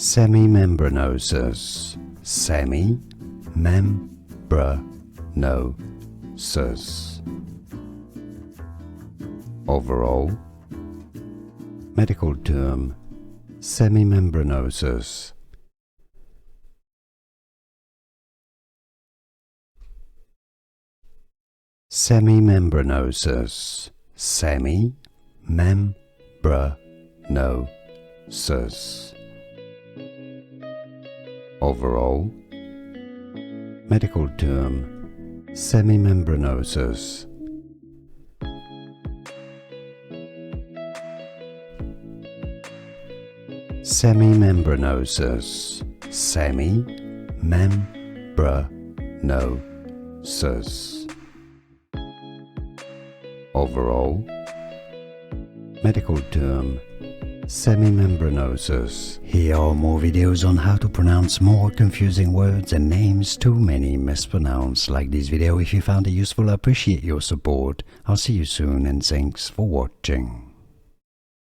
Semimembranosus. Semimembranosus. Overall. Medical term. Semimembranosus. Semimembranosus. Semimembranosus. Overall. Medical term. Semimembranosus. Semimembranosus. Semimembranosus. Overall. Medical term. Semimembranosus. Here are more videos on how to pronounce more confusing words and names too many mispronounced. Like this video if you found it useful. I appreciate your support. I'll see you soon and thanks for watching.